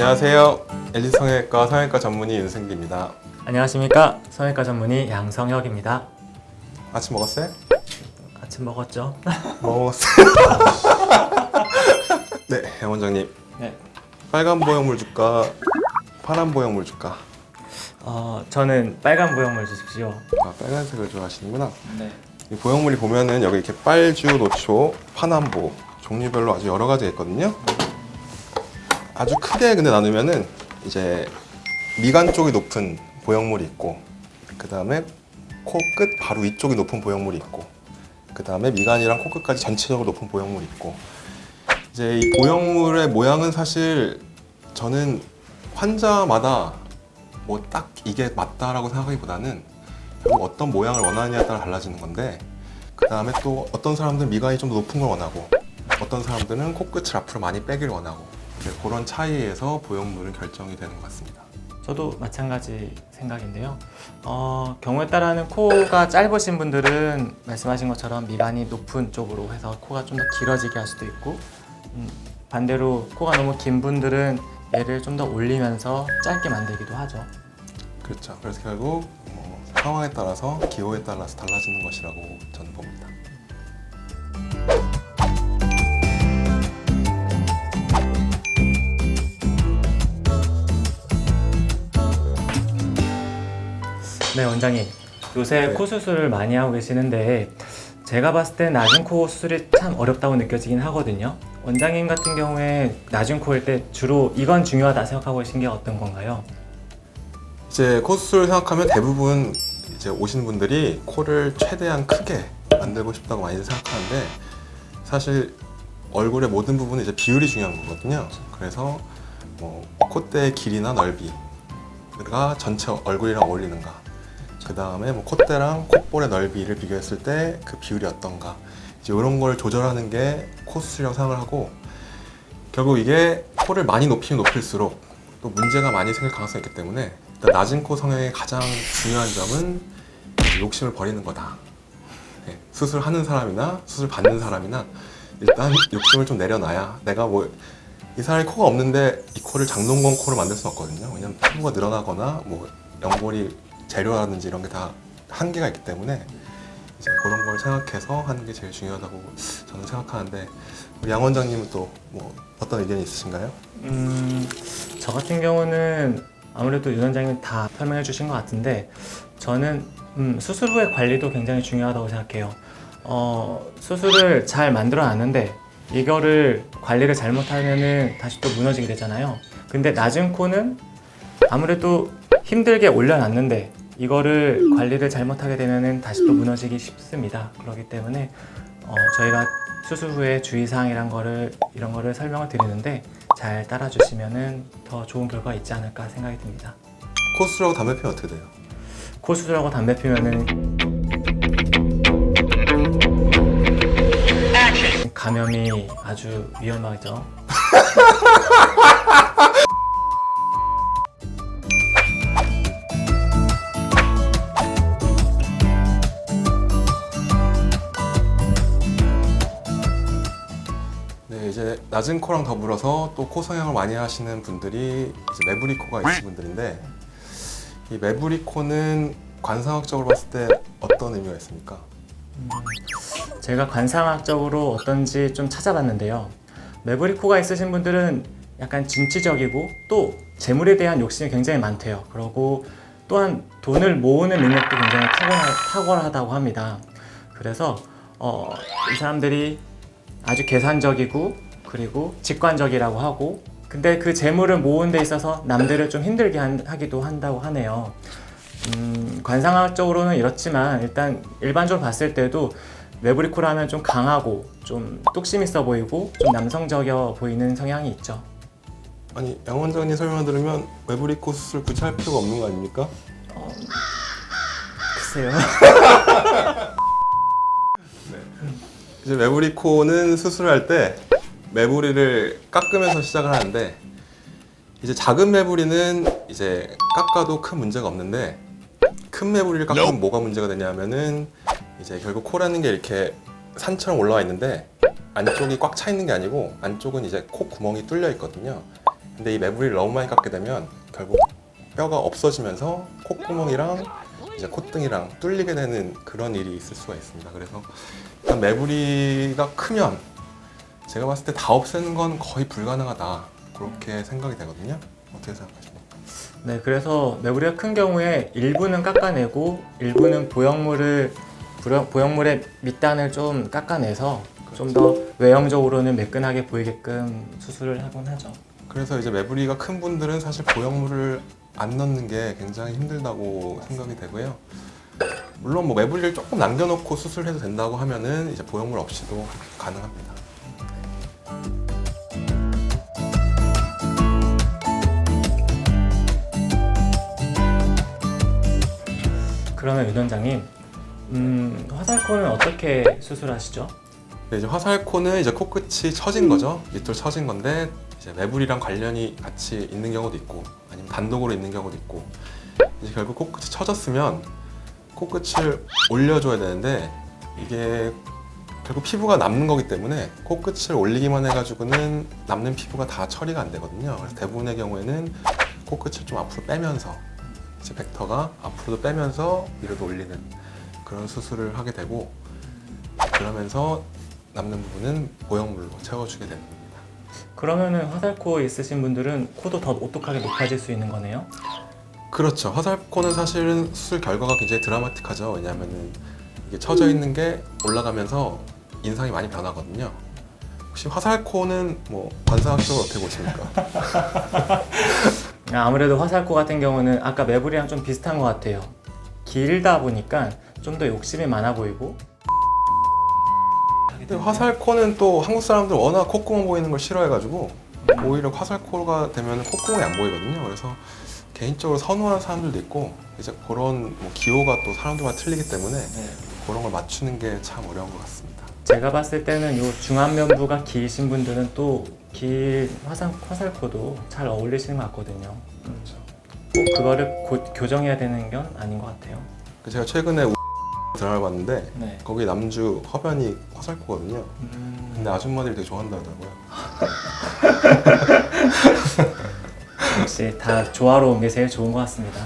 안녕하세요. LG 성형외과 성형외과 전문의 윤승기입니다. 안녕하십니까. 성형외과 전문의 양성혁입니다. 아침 먹었어요? 아침 먹었죠? 먹었어요. 네, 양 원장님. 네. 빨간 보형물 줄까? 파란 보형물 줄까? 저는 빨간 보형물 주십시오. 아, 빨간색을 좋아하시는구나. 네. 이 보형물이 보면은 여기 이렇게 빨주, 노초, 파남보 종류별로 아주 여러 가지가 있거든요. 아주 크게 근데 나누면은 이제 미간 쪽이 높은 보형물이 있고, 그 다음에 코끝 바로 위쪽이 높은 보형물이 있고, 그 다음에 미간이랑 코끝까지 전체적으로 높은 보형물이 있고, 이제 이 보형물의 모양은 사실 저는 환자마다 뭐 딱 이게 맞다라고 생각하기보다는 결국 어떤 모양을 원하느냐에 따라 달라지는 건데, 그 다음에 또 어떤 사람들은 미간이 좀 더 높은 걸 원하고, 어떤 사람들은 코끝을 앞으로 많이 빼길 원하고, 그런 차이에서 보형물은 결정이 되는 것 같습니다. 저도 마찬가지 생각인데요. 경우에 따라는 코가 짧으신 분들은 말씀하신 것처럼 미간이 높은 쪽으로 해서 코가 좀 더 길어지게 할 수도 있고, 반대로 코가 너무 긴 분들은 얘를 좀 더 올리면서 짧게 만들기도 하죠. 그렇죠. 그래서 결국 상황에 따라서 기호에 따라서 달라지는 것이라고 저는 봅니다. 네, 원장님. 요새 네. 코 수술을 많이 하고 계시는데 제가 봤을 때 낮은 코 수술이 참 어렵다고 느껴지긴 하거든요. 원장님 같은 경우에 낮은 코일 때 주로 이건 중요하다 생각하고 계신 게 어떤 건가요? 이제 코 수술을 생각하면 대부분 이제 오시는 분들이 코를 최대한 크게 만들고 싶다고 많이 생각하는데, 사실 얼굴의 모든 부분은 이제 비율이 중요한 거거든요. 그래서 뭐 콧대의 길이나 넓이가 전체 얼굴이랑 어울리는가, 그 다음에 뭐 콧대랑 콧볼의 넓이를 비교했을 때 그 비율이 어떤가, 이제 이런 걸 조절하는 게 코 수술이라고 생각을 하고, 결국 이게 코를 많이 높이면 높일수록 또 문제가 많이 생길 가능성이 있기 때문에, 일단 낮은 코 성형의 가장 중요한 점은 욕심을 버리는 거다. 네, 수술하는 사람이나 수술 받는 사람이나 일단 욕심을 좀 내려놔야, 내가 뭐 이 사람이 코가 없는데 이 코를 장동건 코로 만들 수는 없거든요. 왜냐면 피부가 늘어나거나 뭐 연골이 재료라든지 이런 게 다 한계가 있기 때문에 이제 그런 걸 생각해서 하는 게 제일 중요하다고 저는 생각하는데, 우리 양 원장님은 또 뭐 어떤 의견이 있으신가요? 저 같은 경우는 아무래도 윤 원장님 다 설명해 주신 것 같은데, 저는 수술 후의 관리도 굉장히 중요하다고 생각해요. 수술을 잘 만들어 놨는데 이거를 관리를 잘못하면은 다시 또 무너지게 되잖아요. 근데 낮은 코는 아무래도 힘들게 올려놨는데 이거를 관리를 잘못하게 되면은 다시 또 무너지기 쉽습니다. 그렇기 때문에 저희가 수술 후에 주의사항이란 이런 거를 설명을 드리는데 잘 따라주시면은 더 좋은 결과가 있지 않을까 생각이 듭니다. 코 수술하고 담배 피우면 어떻게 돼요? 코 수술하고 담배 피우면은 감염이 아주 위험하죠. 네, 이제 낮은 코랑 더불어서 또 코 성형을 많이 하시는 분들이 이제 매부리 코가 있으신 분들인데, 이 매부리 코는 관상학적으로 봤을 때 어떤 의미가 있습니까? 제가 관상학적으로 어떤지 좀 찾아봤는데요. 매부리 코가 있으신 분들은 약간 진취적이고 또 재물에 대한 욕심이 굉장히 많대요. 그리고 또한 돈을 모으는 능력도 굉장히 탁월하다고 합니다. 그래서 이 사람들이 아주 계산적이고 그리고 직관적이라고 하고, 근데 그 재물을 모으는 데 있어서 남들을 좀 힘들게 하기도 한다고 하네요. 관상학적으로는 이렇지만 일단 일반적으로 봤을 때도 매부리 코라면 좀 강하고 좀 뚝심 있어 보이고 좀 남성적이어 보이는 성향이 있죠. 아니, 양 원장님 설명 들으면 매부리 코 수술 굳이 할 필요가 없는 거 아닙니까? 글쎄요. 이제 매부리 코는 수술할 때 매부리를 깎으면서 시작을 하는데, 이제 작은 매부리는 이제 깎아도 큰 문제가 없는데, 큰 매부리를 깎으면 뭐가 문제가 되냐면은 이제 결국 코라는 게 이렇게 산처럼 올라와 있는데 안쪽이 꽉 차 있는 게 아니고 안쪽은 이제 코 구멍이 뚫려 있거든요. 근데 이 매부리를 너무 많이 깎게 되면 결국 뼈가 없어지면서 콧구멍이랑 이제 콧등이랑 뚫리게 되는 그런 일이 있을 수가 있습니다. 그래서 일단 매부리가 크면 제가 봤을 때 다 없애는 건 거의 불가능하다, 그렇게 생각이 되거든요. 어떻게 생각하십니까? 네, 그래서 매부리가 큰 경우에 일부는 깎아내고 일부는 보형물의 밑단을 좀 깎아내서 좀 더 외형적으로는 매끈하게 보이게끔 수술을 하곤 하죠. 그래서 이제 매부리가 큰 분들은 사실 보형물을 안 넣는 게 굉장히 힘들다고 생각이 되고요. 물론 뭐 매부리를 조금 남겨놓고 수술해도 된다고 하면은 이제 보형물 없이도 가능합니다. 그러면 윤 원장님, 화살코는 어떻게 수술하시죠? 네, 이제 화살코는 이제 코끝이 처진 거죠. 밑으로 처진 건데 이제 매부리랑 관련이 같이 있는 경우도 있고 아니면 단독으로 있는 경우도 있고, 이제 결국 코끝이 처졌으면 코끝을 올려줘야 되는데 이게 결국 피부가 남는 거기 때문에 코끝을 올리기만 해가지고는 남는 피부가 다 처리가 안 되거든요. 그래서 대부분의 경우에는 코끝을 좀 앞으로 빼면서 이제 벡터가 앞으로도 빼면서 위로도 올리는 그런 수술을 하게 되고, 그러면서 남는 부분은 보형물로 채워주게 됩니다. 그러면은 화살코 있으신 분들은 코도 더 오똑하게 높아질 수 있는 거네요? 그렇죠. 화살코는 사실은 수술 결과가 굉장히 드라마틱하죠. 왜냐하면은 이게 처져 있는 게 올라가면서 인상이 많이 변하거든요. 혹시 화살코는 뭐 관상학적으로 어떻게 보십니까? 아무래도 화살코 같은 경우는 아까 매부리랑 좀 비슷한 것 같아요. 길다 보니까 좀 더 욕심이 많아 보이고. 근데 화살코는 또 한국 사람들 워낙 콧구멍 보이는 걸 싫어해가지고 오히려 화살코가 되면 콧구멍이 안 보이거든요. 그래서 개인적으로 선호하는 사람들도 있고, 이제 그런 뭐 기호가 또 사람들마다 틀리기 때문에 그런 걸 맞추는 게 참 어려운 것 같습니다. 제가 봤을 때는 요 중안면부가 기신 분들은 또 긴 화살코도 잘 어울리시는 것 같거든요. 그렇죠. 꼭 그거를 교정해야 되는 건 아닌 것 같아요. 제가 최근에 드라마를 봤는데 네. 거기 남주 허변이 화살코거든요. 근데 아줌마들이 되게 좋아한다더라고요. 역시 다 조화로운 게 제일 좋은 것 같습니다.